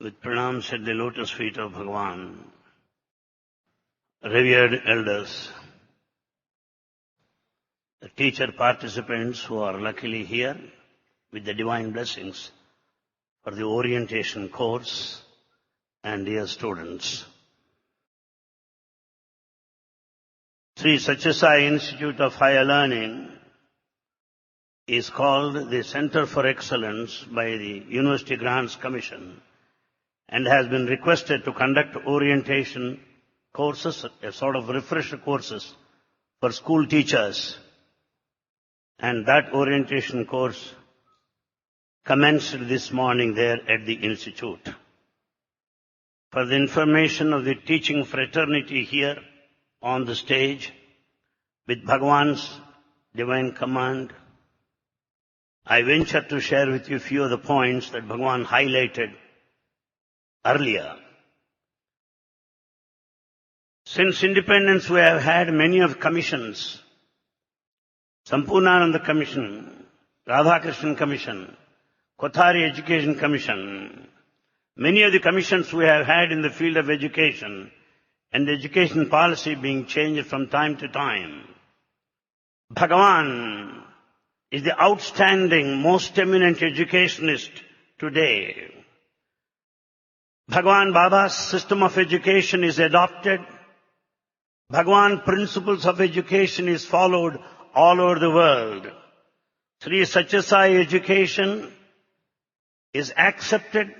with pranams at the lotus feet of Bhagavan, revered elders, the teacher participants who are luckily here with the divine blessings for the orientation course, and dear students. Sri Satya Sai Institute of Higher Learning is called the Center for Excellence by the University Grants Commission and has been requested to conduct orientation courses, a sort of refresher courses for school teachers. And that orientation course commenced this morning there at the Institute. For the information of the teaching fraternity here on the stage, with Bhagavan's divine command, I venture to share with you a few of the points that Bhagavan highlighted earlier. Since independence, we have had many of commissions. Sampurnananda Commission, Radhakrishnan Commission, Kothari Education Commission. Many of the commissions we have had in the field of education and education policy being changed from time to time. Bhagavan is the outstanding, most eminent educationist today. Bhagavan Baba's system of education is adopted. Bhagavan principles of education is followed all over the world. Sri Satya Sai education is accepted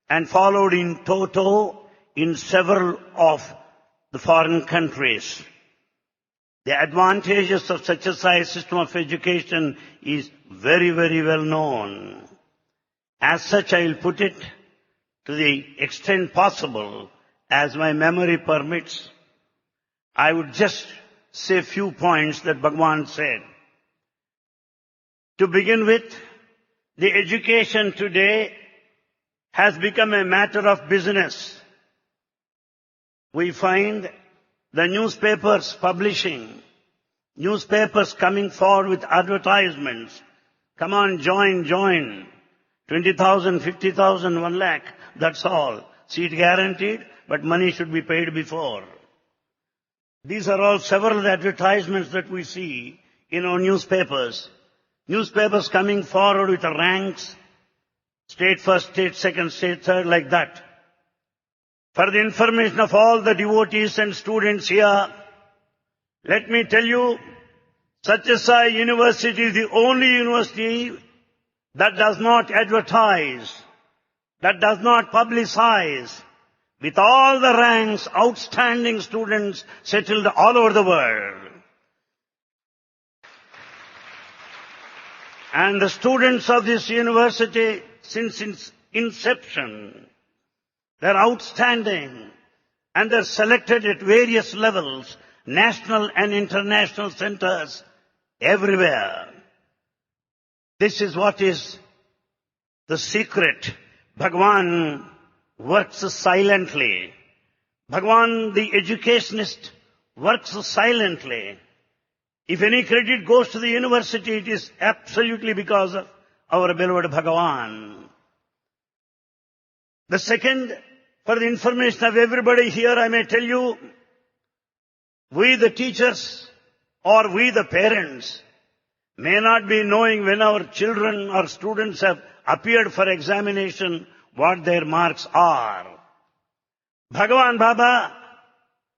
and followed in toto in several of the foreign countries. The advantages of Satya Sai system of education is very, very well known. As such, I will put it to the extent possible as my memory permits. I would just say a few points that Bhagavan said. To begin with, the education today has become a matter of business. We find the newspapers publishing, newspapers coming forward with advertisements. Come on, join. 20,000, 50,000, 1 lakh, that's all. Seat guaranteed, but money should be paid before. These are all several advertisements that we see in our newspapers. Newspapers coming forward with the ranks, state first, state second, state third, like that. For the information of all the devotees and students here, let me tell you, Satya Sai University is the only university that does not advertise, that does not publicize, with all the ranks, outstanding students settled all over the world. And the students of this university, since its inception, they're outstanding, and they're selected at various levels, national and international centers, everywhere. This is what is the secret. Bhagavan works silently. Bhagavan, the educationist, works silently. If any credit goes to the university, it is absolutely because of our beloved Bhagavan. The second, for the information of everybody here, I may tell you, we the teachers or we the parents may not be knowing when our children or students have appeared for examination what their marks are. Bhagavan Baba,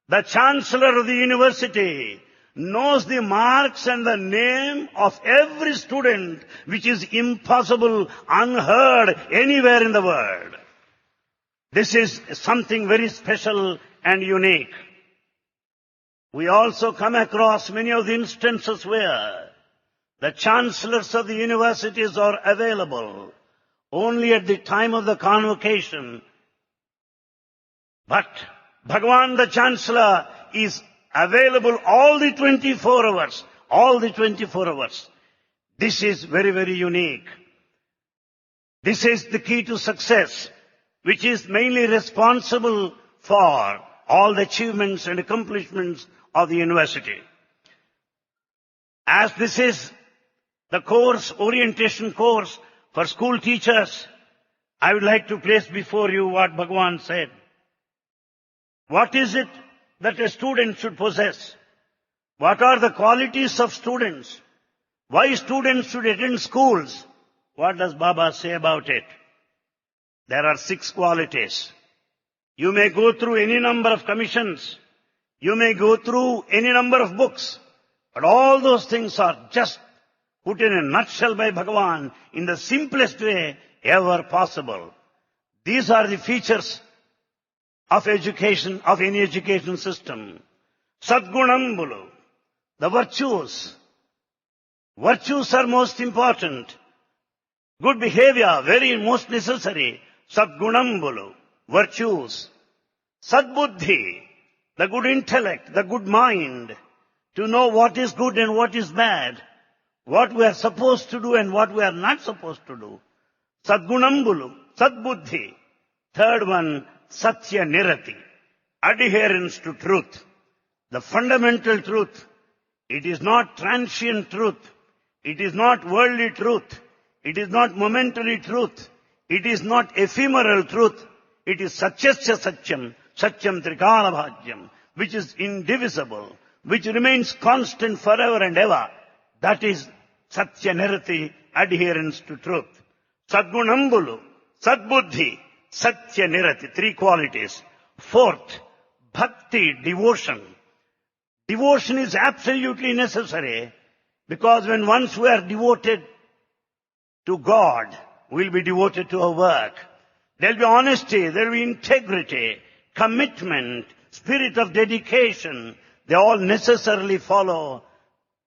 the Chancellor of the university, knows the marks and the name of every student, which is impossible, unheard anywhere in the world. This is something very special and unique. We also come across many of the instances where the chancellors of the universities are available only at the time of the convocation. But Bhagavan the Chancellor is available all the 24 hours. All the 24 hours. This is very, very unique. This is the key to success, which is mainly responsible for all the achievements and accomplishments of the university. As this is the course, orientation course for school teachers, I would like to place before you what Bhagavan said. What is it that a student should possess? What are the qualities of students? Why students should attend schools? What does Baba say about it? There are 6 qualities. You may go through any number of commissions. You may go through any number of books. But all those things are just put in a nutshell by Bhagavan in the simplest way ever possible. These are the features of education, of any education system. Sadgunambulu, the virtues. Virtues are most important. Good behavior, very most necessary. Sadgunambulu, virtues. Sadbuddhi, the good intellect, the good mind, to know what is good and what is bad, what we are supposed to do and what we are not supposed to do. Sadgunambulu, Sadbuddhi. Third one, Satya Nirati, adherence to truth, the fundamental truth. It is not transient truth. It is not worldly truth. It is not momentary truth. It is not ephemeral truth. It is Satyasya Satyam, Satyam Trikala Bhagyam, which is indivisible, which remains constant forever and ever. That is Satya Nirati, adherence to truth. Sadgunambulu, Sadbuddhi, Satya Nirati, 3 qualities. Fourth, Bhakti, devotion. Devotion is absolutely necessary because when once we are devoted to God, we will be devoted to our work. There will be honesty, there will be integrity, commitment, spirit of dedication. They all necessarily follow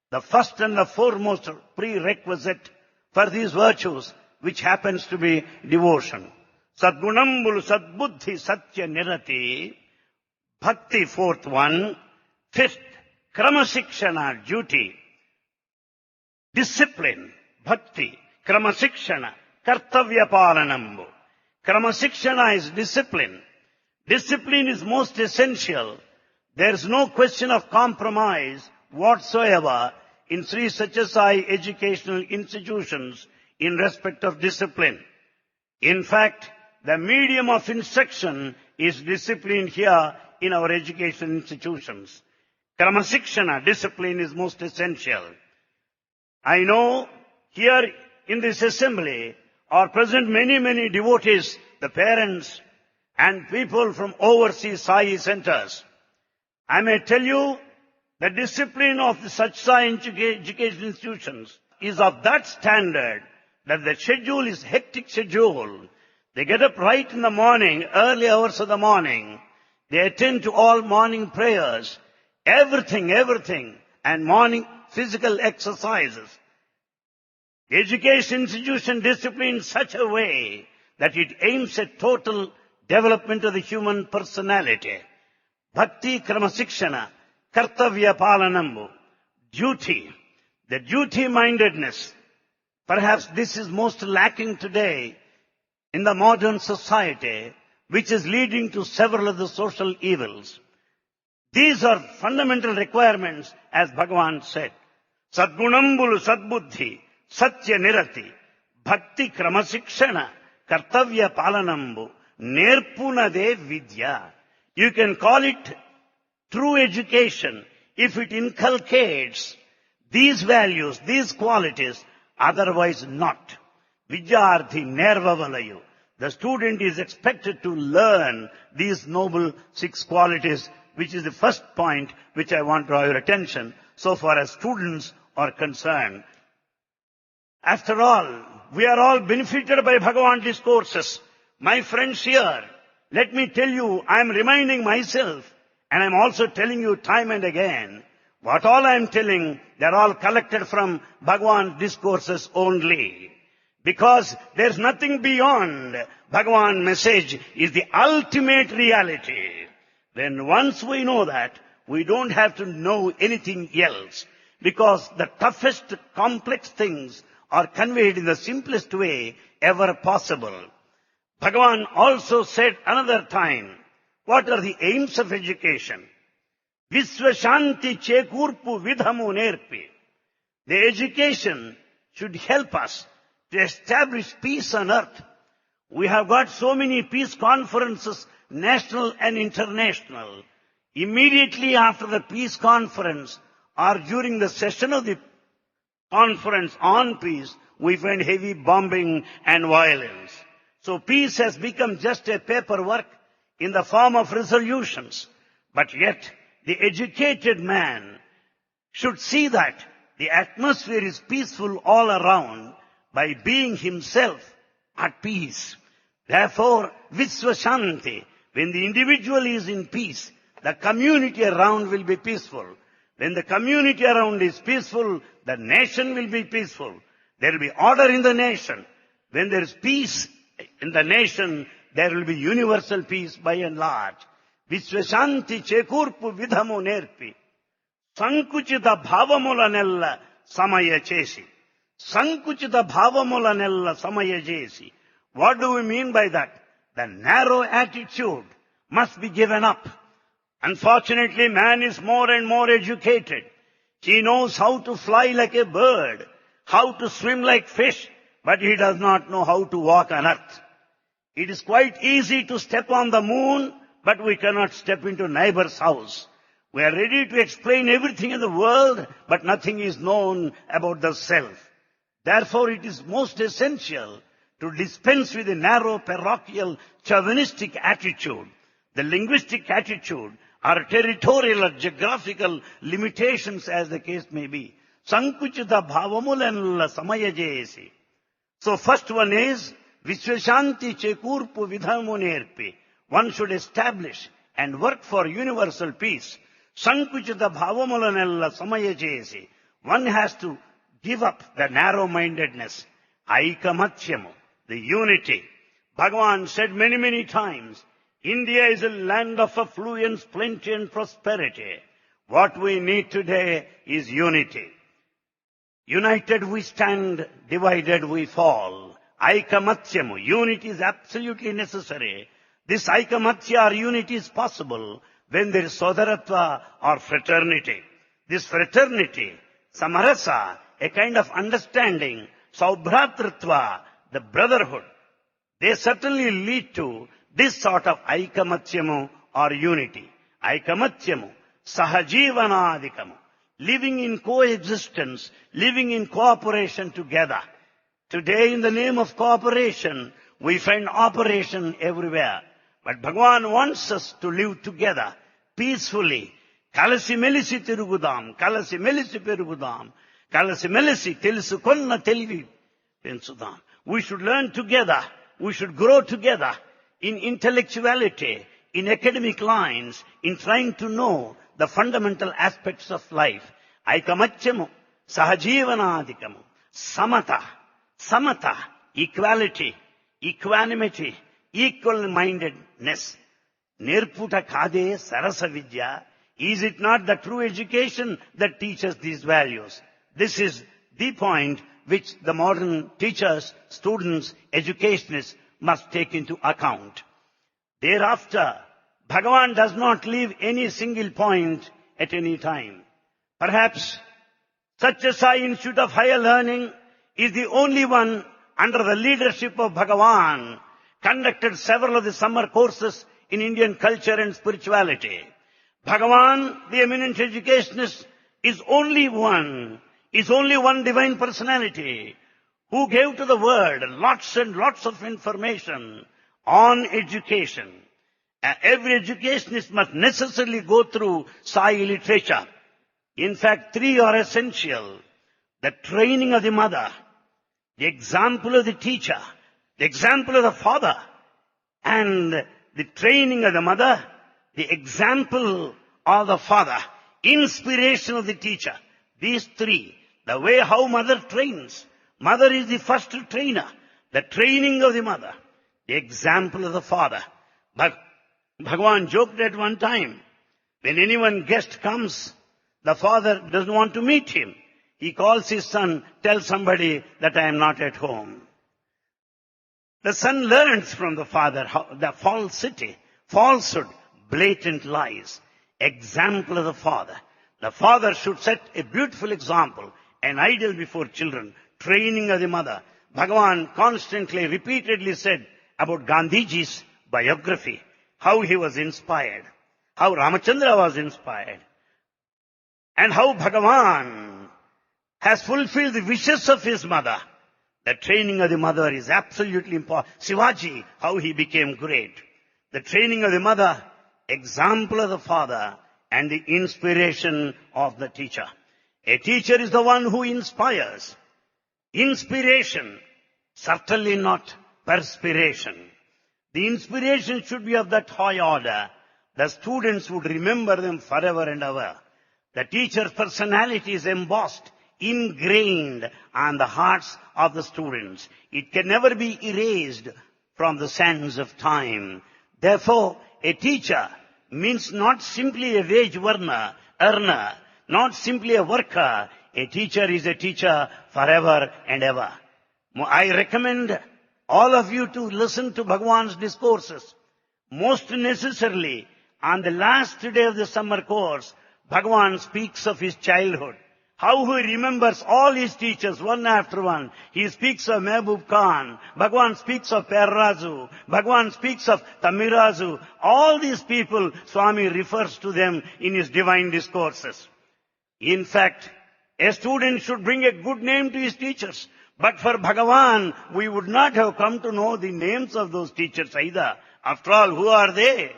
the first and the foremost prerequisite for these virtues, which happens to be devotion. Sadgunambulu, Sadbuddhi, Satya Nirati. Bhakti, 4th one. 5th, Kramasikshana, duty. Discipline, Bhakti. Kramasikshana, Kartavya Palanambu. Kramasikshana is discipline. Discipline is most essential. There is no question of compromise whatsoever in Sri Satya Sai educational institutions in respect of discipline. In fact, the medium of instruction is discipline here in our education institutions. Kramasikshana, discipline, is most essential. I know here in this assembly are present many devotees, the parents and people from overseas Sai centers. I may tell you the discipline of the Satya Sai education institutions is of that standard that the schedule is hectic schedule. They get up right in the morning, early hours of the morning. They attend to all morning prayers, everything, and morning physical exercises. The education institution discipline in such a way that it aims at total development of the human personality. Bhakti, Kramasikshana, Kartavya Palanambu, duty, the duty-mindedness. Perhaps this is most lacking today in the modern society, which is leading to several of the social evils. These are fundamental requirements, as Bhagavan said. Sadgunambulu, Sadbuddhi, Satya Nirati, Bhakti, Kramasikshana, Kartavya Palanambu, Nerpunade Vidya. You can call it true education if it inculcates these values, these qualities, otherwise not. Vidyarthi Nervavalayu. The student is expected to learn these noble 6 qualities, which is the first point which I want to draw your attention so far as students are concerned. After all, we are all benefited by Bhagavan discourses. My friends here, let me tell you, I am reminding myself, and I am also telling you time and again, what all I am telling, they are all collected from Bhagavan discourses only. Because there is nothing beyond Bhagavan message is the ultimate reality. When once we know that, we don't have to know anything else. Because the toughest, complex things are conveyed in the simplest way ever possible. Bhagavan also said another time, what are the aims of education? Visvashanti chekurpu vidhamu nerpi. The education should help us to establish peace on earth. We have got so many peace conferences, national and international. Immediately after the peace conference or during the session of the conference on peace, we find heavy bombing and violence. So peace has become just a paperwork in the form of resolutions. But yet, the educated man should see that the atmosphere is peaceful all around by being himself at peace. Therefore, Visvashanti, when the individual is in peace, the community around will be peaceful. When the community around is peaceful, the nation will be peaceful. There will be order in the nation. When there is peace in the nation, there will be universal peace by and large. Visvashanti chekurpu vidhamu nerpi. Sankuchita bhavamulanella samaya chesi. Sankuchita bhavamulanella samaya chesi. What do we mean by that? The narrow attitude must be given up. Unfortunately, man is more and more educated. He knows how to fly like a bird, how to swim like fish, but he does not know how to walk on earth. It is quite easy to step on the moon, but we cannot step into neighbor's house. We are ready to explain everything in the world, but nothing is known about the self. Therefore, it is most essential to dispense with the narrow parochial chauvinistic attitude, the linguistic attitude, or territorial or geographical limitations as the case may be. Sankuchita bhavamulanella samayajesi. So first one is Visvashanti chekurpu vidhamu nerpi. One should establish and work for universal peace. Sankuchita bhavamulanella samayajesi. One has to give up the narrow-mindedness. Aikamatyamu, the unity. Bhagavan said many, many times, India is a land of affluence, plenty and prosperity. What we need today is unity. United we stand, divided we fall. Aikamatyamu, unity is absolutely necessary. This aikamatya or unity is possible when there is sodaratva or fraternity. This fraternity, samarasa, a kind of understanding, saubhratritva, the brotherhood, they certainly lead to this sort of aikamatyamu or unity. Aikamatyamu, sahajivanadikamu, living in coexistence, living in cooperation together. Today, in the name of cooperation, we find operation everywhere. But Bhagavan wants us to live together, peacefully. Kalasi melisi tirugudam, kalasi melisi perugudam, kalasi melisi telusukonna telivi pensudam. We should learn together. We should grow together in intellectuality, in academic lines, in trying to know the fundamental aspects of life. Aikamatyamu, sahajivanadikamu, samata, equality, equanimity, equal-mindedness. Nirputa kade sarasa vidya. Is it not the true education that teaches these values? This is the point which the modern teachers, students, educationists must take into account. Thereafter, Bhagavan does not leave any single point at any time. Perhaps Satya Sai Institute of Higher Learning is the only one under the leadership of Bhagavan conducted several of the summer courses in Indian culture and spirituality. Bhagavan, the eminent educationist, is only one divine personality who gave to the world lots and lots of information on education. Every educationist must necessarily go through Sai literature. In fact, three are essential. The training of the mother, the example of the teacher, the example of the father, and the training of the mother, the example of the father, inspiration of the teacher. These three, the way how mother trains. Mother is the first trainer. The training of the mother, the example of the father. But Bhagavan joked at one time, when anyone guest comes, the father doesn't want to meet him. He calls his son, tell somebody that I am not at home. The son learns from the father the falsity, falsehood, blatant lies. Example of the father. The father should set a beautiful example, an ideal before children. Training of the mother. Bhagavan constantly, repeatedly said, about Gandhiji's biography, how he was inspired, how Ramachandra was inspired, and how Bhagavan has fulfilled the wishes of his mother. The training of the mother is absolutely important. Shivaji, how he became great. The training of the mother, example of the father, and the inspiration of the teacher. A teacher is the one who inspires. Inspiration, certainly not perspiration. The inspiration should be of that high order. The students would remember them forever and ever. The teacher's personality is embossed, ingrained on the hearts of the students. It can never be erased from the sands of time. Therefore, a teacher means not simply a wage earner, not simply a worker. A teacher is a teacher forever and ever. I recommend all of you to listen to Bhagavan's discourses. Most necessarily, on the last day of the summer course, Bhagavan speaks of his childhood. How he remembers all his teachers one after one. He speaks of Mehboob Khan. Bhagavan speaks of Perrazu. Bhagavan speaks of Tamirazu. All these people, Swami refers to them in his divine discourses. In fact, a student should bring a good name to his teachers. But for Bhagavan, we would not have come to know the names of those teachers either. After all, who are they?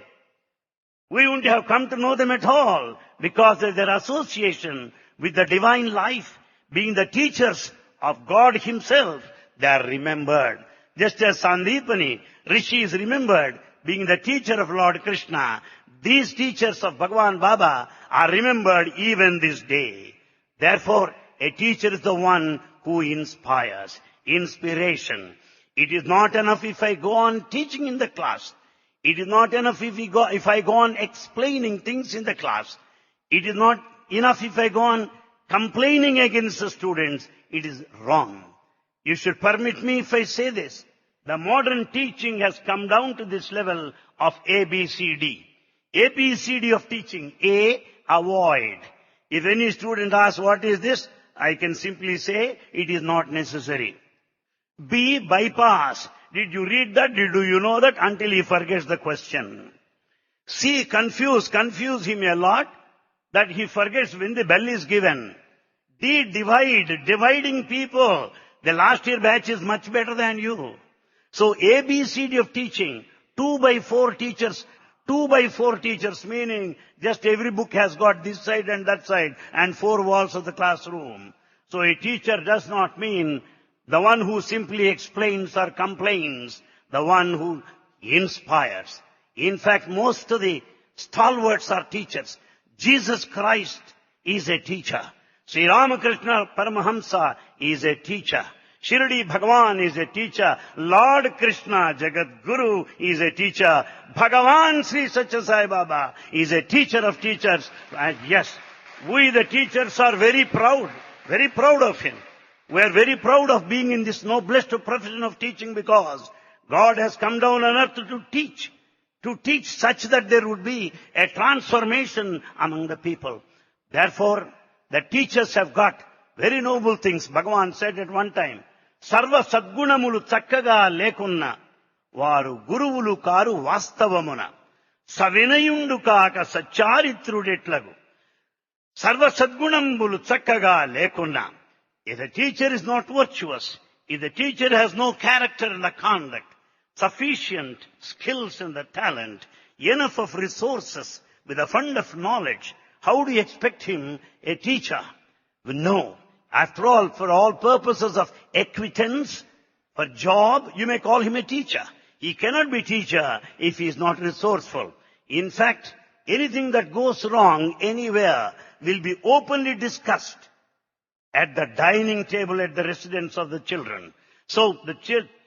We wouldn't have come to know them at all because of their association with the divine life, being the teachers of God himself, they are remembered. Just as Sandipani, Rishi is remembered, being the teacher of Lord Krishna, these teachers of Bhagavan Baba are remembered even this day. Therefore, a teacher is the one who inspires. Inspiration. It is not enough if I go on teaching in the class. It is not enough if I go on explaining things in the class. It is not enough if I go on complaining against the students. It is wrong. You should permit me if I say this. The modern teaching has come down to this level of ABCD. ABCD of teaching. A, avoid. If any student asks what is this, I can simply say it is not necessary. B, bypass. Did you read that? Do you know that? Until he forgets the question. C, confuse him a lot that he forgets when the bell is given. D, dividing people. The last year batch is much better than you. So ABCD of teaching, 2 by 4 teachers, 2 by 4 teachers, meaning just every book has got this side and that side and 4 walls of the classroom. So a teacher does not mean the one who simply explains or complains, the one who inspires. In fact, most of the stalwarts are teachers. Jesus Christ is a teacher. Sri Ramakrishna Paramahamsa is a teacher. Shirdi Bhagavan is a teacher. Lord Krishna Jagat Guru is a teacher. Bhagavan Sri Satya Sai Baba is a teacher of teachers. And yes, we the teachers are very proud of him. We are very proud of being in this noblest profession of teaching because God has come down on earth to teach such that there would be a transformation among the people. Therefore, the teachers have got very noble things. Bhagavan said at one time, Sarva Sadgunamulu Chakkaga Lekunna, Varu Guruvulu Karu Vastavamuna, Savinayundu Kaka Sacharithrudetlagu. Sarva Sadgunamulu Chakkaga Lekunna. If the teacher is not virtuous, if the teacher has no character in the conduct, sufficient skills in the talent, enough of resources with a fund of knowledge, how do you expect him a teacher? No. After all, for all purposes of acquittance, for job, you may call him a teacher. He cannot be teacher if he is not resourceful. In fact, anything that goes wrong anywhere will be openly discussed at the dining table at the residence of the children. So the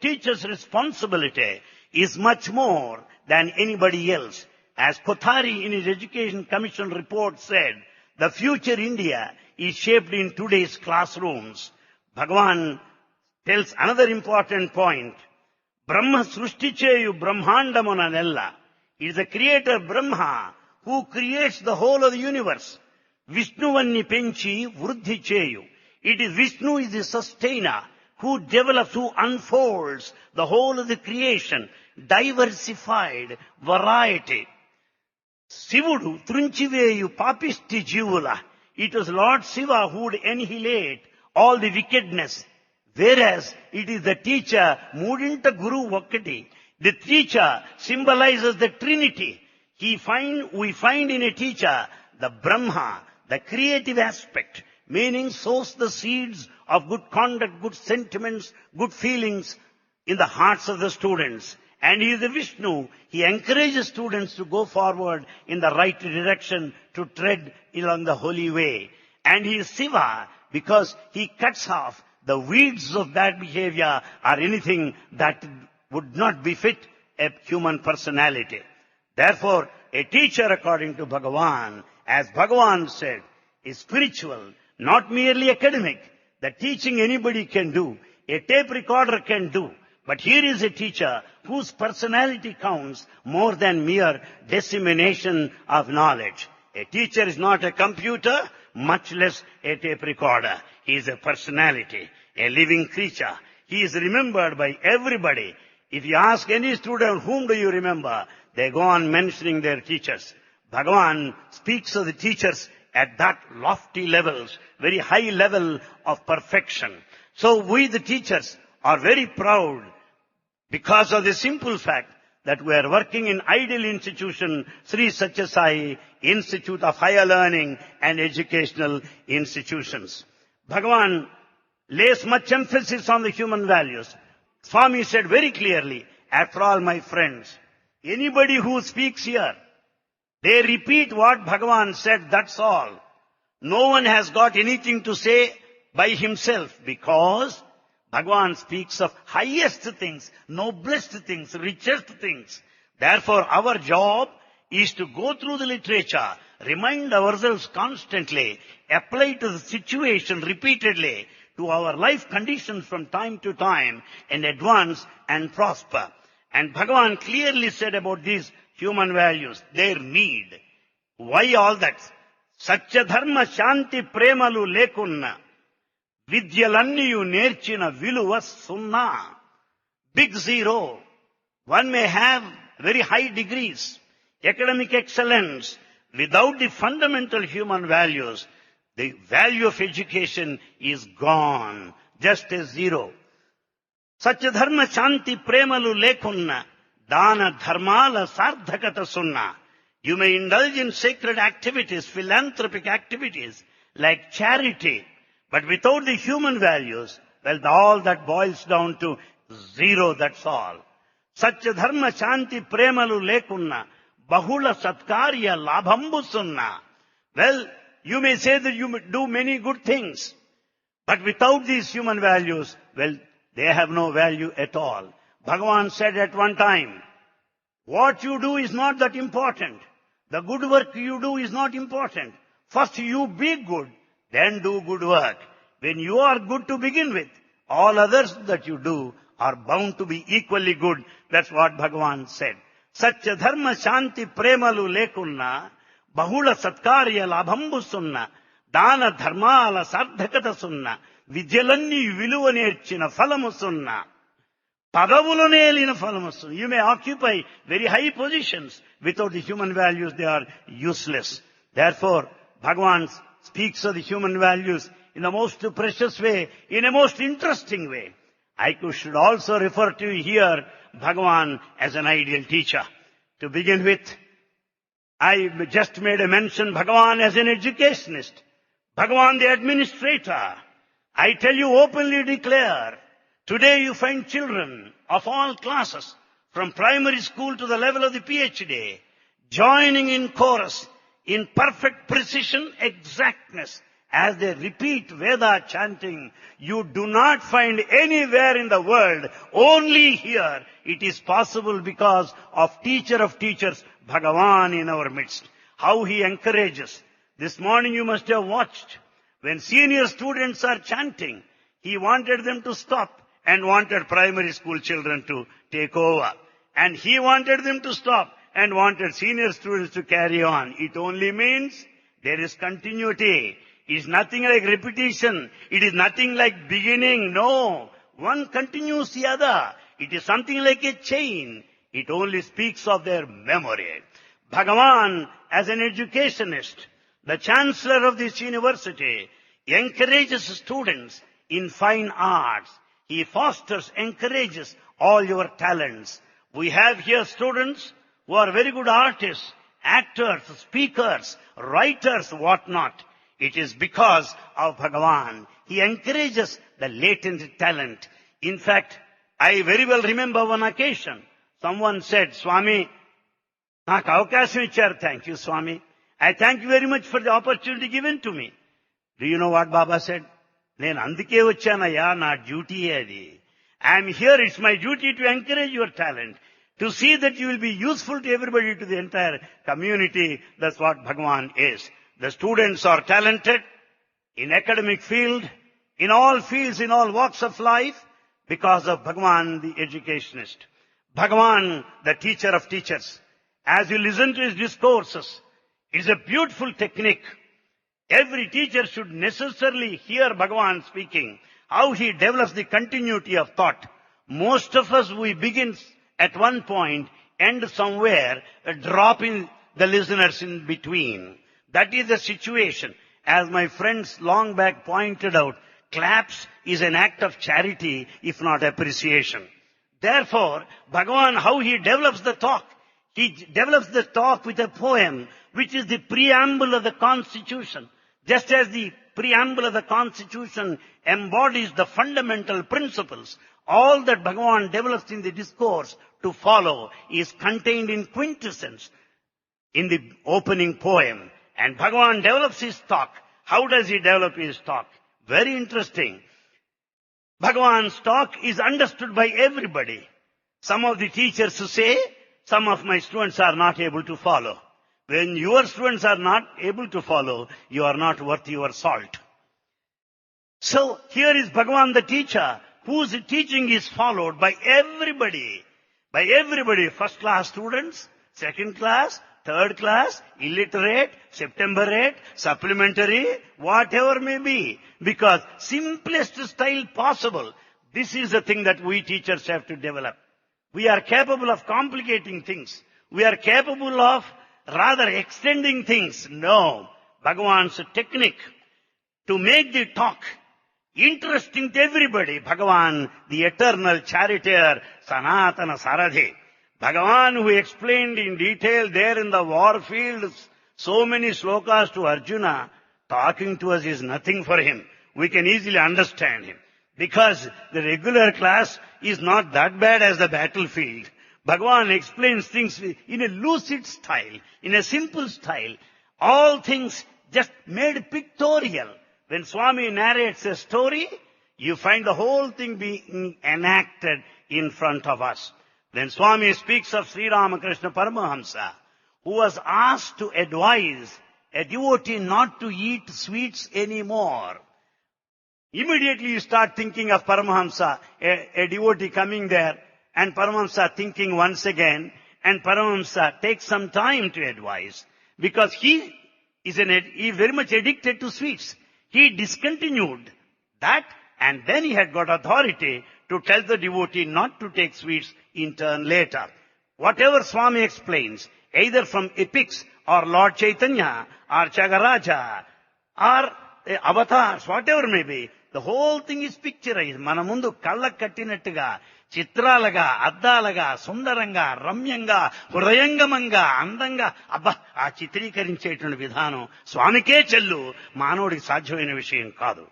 teacher's responsibility is much more than anybody else. As Kothari in his Education Commission report said, the future India is shaped in today's classrooms. Bhagavan tells another important point. Brahma Srushticheyu Brahmandamananella. It is the creator Brahma who creates the whole of the universe. Vishnuvanni penchi vruddhi cheyu. It is Vishnu is the sustainer who develops, who unfolds the whole of the creation. diversified variety. Sivudu trunchiveyu papisti jivula. It was Lord Shiva who would annihilate all the wickedness. Whereas it is the teacher, Mudinta Guru Vakkati. The teacher symbolizes the Trinity. We find in a teacher the Brahma, the creative aspect, meaning sows the seeds of good conduct, good sentiments, good feelings in the hearts of the students. And he is the Vishnu. He encourages students to go forward in the right direction, to tread along the holy way. And he is Shiva because he cuts off the weeds of bad behavior or anything that would not befit a human personality. Therefore, a teacher, according to Bhagavan, as Bhagavan said, is spiritual, not merely academic. The teaching anybody can do, a tape recorder can do. But here is a teacher whose personality counts more than mere dissemination of knowledge. A teacher is not a computer, much less a tape recorder. He is a personality, a living creature. He is remembered by everybody. If you ask any student, whom do you remember? They go on mentioning their teachers. Bhagavan speaks of the teachers at that lofty levels, very high level of perfection. So we, the teachers, are very proud because of the simple fact that we are working in ideal institution, Sri Satya Sai Institute of Higher Learning and Educational Institutions. Bhagavan lays much emphasis on the human values. Swami said very clearly, after all, my friends, anybody who speaks here, they repeat what Bhagavan said, that's all. No one has got anything to say by himself because Bhagavan speaks of highest things, noblest things, richest things. Therefore, our job is to go through the literature, remind ourselves constantly, apply to the situation repeatedly, to our life conditions from time to time, and advance and prosper. And Bhagavan clearly said about these human values, their need. Why all that? Satya dharma shanti premalu lekunna. Vidyalanniyu nerchina viluva sunna. Big zero. One may have very high degrees, academic excellence. Without the fundamental human values, the value of education is gone, just as zero. Satya dharma shanti premalu lekunna. Dana dharmala sardhakata sunna. You may indulge in sacred activities, philanthropic activities, like charity. But without the human values, well, all that boils down to zero, that's all. Satya dharma shanti premalu lekunna. Bahula satkarya labhambu sunna. Well, you may say that you do many good things. But without these human values, well, they have no value at all. Bhagavan said at one time, what you do is not that important. The good work you do is not important. First you be good, then do good work. When you are good to begin with, all others that you do are bound to be equally good. That's what Bhagavan said. Satya dharma shanti premalu lekunna, bahula satkarya labhambu sunna, dana dharmala sardhakata sunna, vidyalanni viluvanerchina falamu sunna. You may occupy very high positions. Without the human values, they are useless. Therefore, Bhagavan speaks of the human values in the most precious way, in a most interesting way. I should also refer to here Bhagavan as an ideal teacher. To begin with, I just made a mention Bhagavan as an educationist, Bhagavan the administrator. I tell you, openly declare, today you find children of all classes, from primary school to the level of the PhD, joining in chorus in perfect precision, exactness, as they repeat Veda chanting. You do not find anywhere in the world, only here. It is possible because of teacher of teachers, Bhagavan in our midst. How he encourages. This morning you must have watched, when senior students are chanting, he wanted them to stop and wanted primary school children to take over. And he wanted them to stop and wanted senior students to carry on. It only means there is continuity. It is nothing like repetition. It is nothing like beginning. No. One continues the other. It is something like a chain. It only speaks of their memory. Bhagavan, as an educationist, the chancellor of this university, encourages students in fine arts. He fosters, encourages all your talents. We have here students who are very good artists, actors, speakers, writers, whatnot. It is because of Bhagavan. He encourages the latent talent. In fact, I very well remember one occasion. Someone said, Swami, నాకు అవకాశం ఇచ్చారు. Thank you, Swami. I thank you very much for the opportunity given to me. Do you know what Baba said? నేను అందుకే వచ్చానయ్యా, నా duty అది. I am here, it's my duty to encourage your talent, to see that you will be useful to everybody, to the entire community. That's what Bhagavan is. The students are talented in academic field, in all fields, in all walks of life, because of Bhagavan, the educationist. Bhagavan, the teacher of teachers. As you listen to his discourses, it is a beautiful technique. Every teacher should necessarily hear Bhagavan speaking, how he develops the continuity of thought. Most of us, we begin at one point, end somewhere, dropping the listeners in between. That is the situation. As my friends long back pointed out, claps is an act of charity, if not appreciation. Therefore, Bhagavan, how he develops the talk, he develops the talk with a poem, which is the preamble of the Constitution. Just as the preamble of the Constitution embodies the fundamental principles, all that Bhagavan develops in the discourse to follow is contained in quintessence in the opening poem. And Bhagavan develops his talk. How does he develop his talk? Very interesting. Bhagavan's talk is understood by everybody. Some of the teachers say, some of my students are not able to follow. When your students are not able to follow, you are not worth your salt. So here is Bhagavan the teacher, whose teaching is followed by everybody. By everybody, first class students, second class, third class, illiterate, Septemberate, supplementary, whatever may be. Because simplest style possible. This is the thing that we teachers have to develop. We are capable of complicating things. We are capable of rather extending things. No. Bhagavan's technique to make the talk interesting to everybody. Bhagavan, the eternal charioteer, Sanatana Saradhi. Bhagavan, who explained in detail there in the war fields so many slokas to Arjuna, talking to us is nothing for him. We can easily understand him. Because the regular class is not that bad as the battlefield. Bhagavan explains things in a lucid style, in a simple style. All things just made pictorial. When Swami narrates a story, you find the whole thing being enacted in front of us. Then Swami speaks of Sri Ramakrishna Paramahamsa, who was asked to advise a devotee not to eat sweets anymore. Immediately you start thinking of Paramahamsa, a devotee coming there, and Paramahamsa thinking once again, and Paramahamsa takes some time to advise, because he is very much addicted to sweets. He discontinued that, and then he had got authority to tell the devotee not to take sweets in turn later. Whatever Swami explains, either from epics or Lord Chaitanya or Chagaraja or avatars, whatever may be, the whole thing is picturized. Manamundu kalla kattinattuga, చిత్రాలుగా అద్దాలుగా సుందరంగా రమ్యంగా హృదయంగమంగా అందంగా ఆ చిత్రీకరించేటువంటి విధానం స్వామికే చెల్లు, మానవుడికి సాధ్యమైన విషయం కాదు.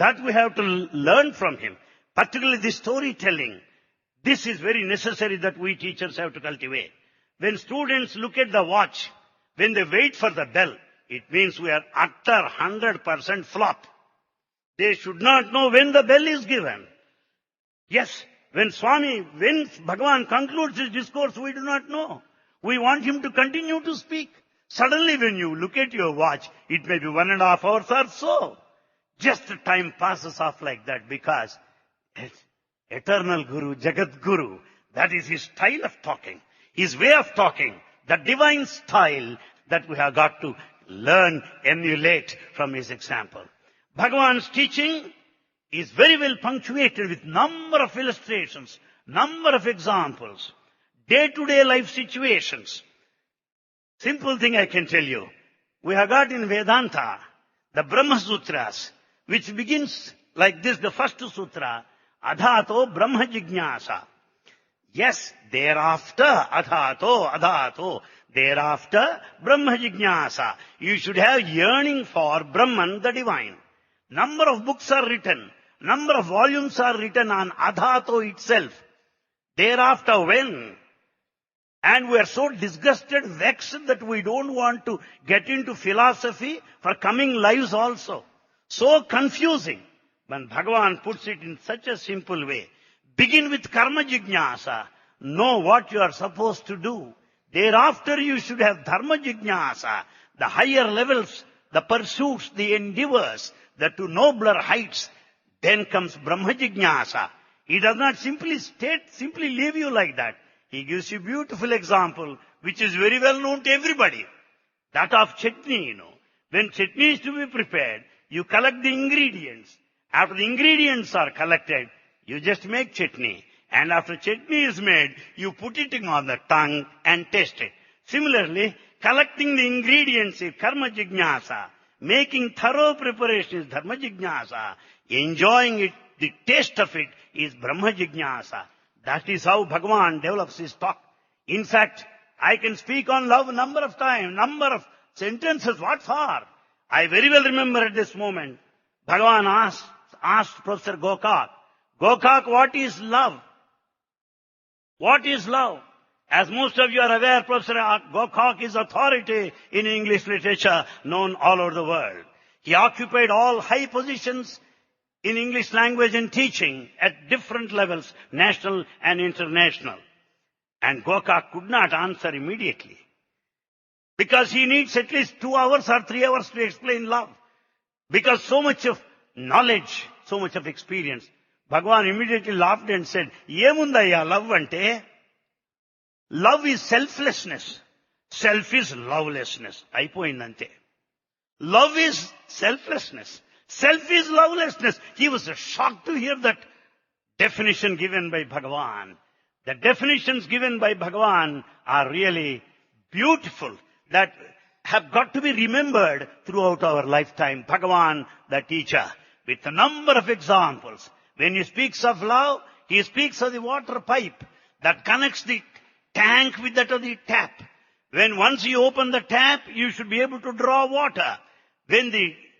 That we have to learn from him, particularly the storytelling. This is very necessary that we teachers have to cultivate. When students look at the watch, when they wait for the bell, it means we are utter 100% flop. They should not know when the bell is given. Yes, when Bhagavan concludes his discourse, we do not know. We want him to continue to speak. Suddenly when you look at your watch, it may be 1.5 hours or so. Just time passes off like that because eternal Guru, Jagat Guru, that is his style of talking, his way of talking, the divine style that we have got to learn, emulate from his example. Bhagavan's teaching is very well punctuated with number of illustrations, number of examples. day-to-day life situations. Simple thing I can tell you. We have got in Vedanta, the Brahma Sutras, which begins like this, the first sutra, Adhato Brahma Jignasa. Yes, thereafter, Adhato, thereafter, Brahma Jignasa. You should have yearning for Brahman, the divine. Number of books are written, number of volumes are written on Adhato itself. Thereafter, when? And we are so disgusted, vexed that we don't want to get into philosophy for coming lives also. So confusing. When Bhagavan puts it in such a simple way, begin with karma jignasa, know what you are supposed to do. Thereafter you should have dharma jignasa, the higher levels, the pursuits, the endeavors, the to nobler heights. Then comes Brahma jignasa. He does not simply leave you like that. He gives you a beautiful example, which is very well known to everybody. That of chutney, When chutney is to be prepared, you collect the ingredients. After the ingredients are collected, you just make chutney. And after chutney is made, you put it on the tongue and taste it. Similarly, collecting the ingredients is karma jignasa. Making thorough preparation is dharma jignasa. Enjoying it, the taste of it, is Brahma jignasa. That is how Bhagavan develops his talk. In fact, I can speak on love number of times, number of sentences. What for? I very well remember at this moment, Bhagavan asked Professor Gokak, what is love? What is love? As most of you are aware, Professor Gokak is authority in English literature known all over the world. He occupied all high positions in English language and teaching at different levels, national and international. And Gokak could not answer immediately, because he needs at least 2 hours or 3 hours to explain love. Because so much of knowledge, so much of experience. Bhagavan immediately laughed and said, Yemundaya love ante? Love is selflessness. Self is lovelessness. Aipoindante. Love is selflessness. Self is lovelessness. He was shocked to hear that definition given by Bhagavan. The definitions given by Bhagavan are really beautiful, that have got to be remembered throughout our lifetime. Bhagavan, the teacher, with a number of examples. When he speaks of love, he speaks of the water pipe that connects the tank with that of the tap. When once you open the tap, you should be able to draw water. When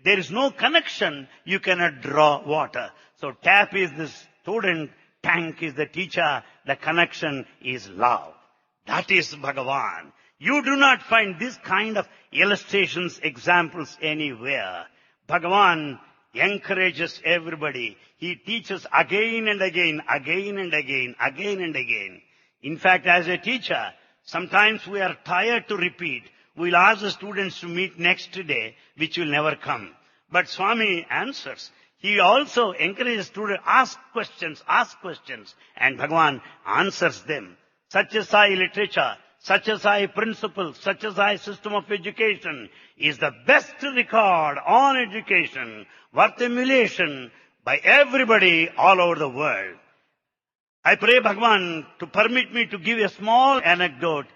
there is no connection, you cannot draw water. So tap is the student, tank is the teacher, the connection is love. That is Bhagavan. You do not find this kind of illustrations, examples anywhere. Bhagavan encourages everybody. He teaches again and again, again and again, again and again. In fact, as a teacher, sometimes we are tired to repeat. We'll ask the students to meet next day, which will never come. But Swami answers. He also encourages students, ask questions, and Bhagavan answers them. Satyasai literature, Satyasai principles, Satyasai system of education is the best record on education, worth emulation by everybody all over the world. I pray Bhagavan to permit me to give a small anecdote.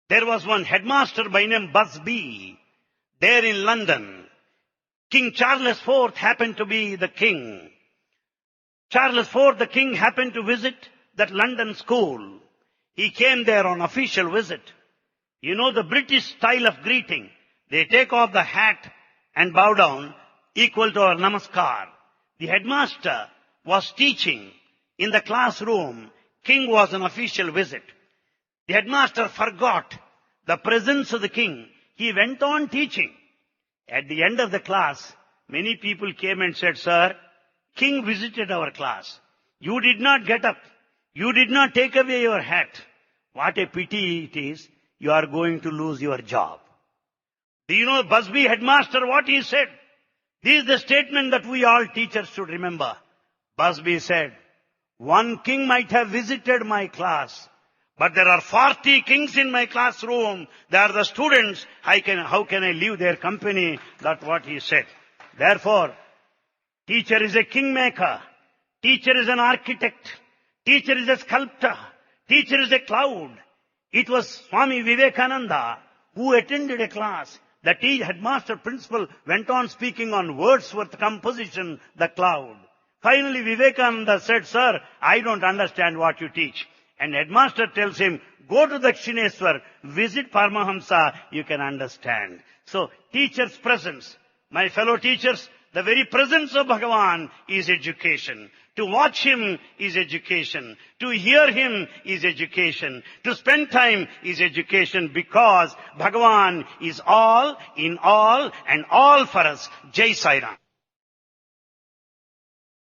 There was one headmaster by name Busby, there in London. King Charles IV happened to be the king. Charles IV, the king, happened to visit that London school. He came there on official visit. You know the British style of greeting. They take off the hat and bow down, equal to our namaskar. The headmaster was teaching in the classroom. King was on official visit. The headmaster forgot the presence of the king. He went on teaching. At the end of the class, many people came and said, Sir, king visited our class. You did not get up. You did not take away your hat. What a pity it is. You are going to lose your job. Do you know Busby headmaster what he said? This is the statement that we all teachers should remember. Busby said, one king might have visited my class, but there are 40 kings in my classroom. They are the students. How can I leave their company? That's what he said. Therefore, teacher is a kingmaker. Teacher is an architect. Teacher is a sculptor. Teacher is a cloud. It was Swami Vivekananda who attended a class. The headmaster principal went on speaking on Wordsworth composition, The Cloud. Finally, Vivekananda said, "Sir, I don't understand what you teach." And headmaster tells him, "Go to Dakshineswar, visit Paramahamsa, you can understand." So, teacher's presence. My fellow teachers, the very presence of Bhagavan is education. To watch him is education. To hear him is education. To spend time is education, because Bhagavan is all, in all, and all for us. Jai Sai Ram.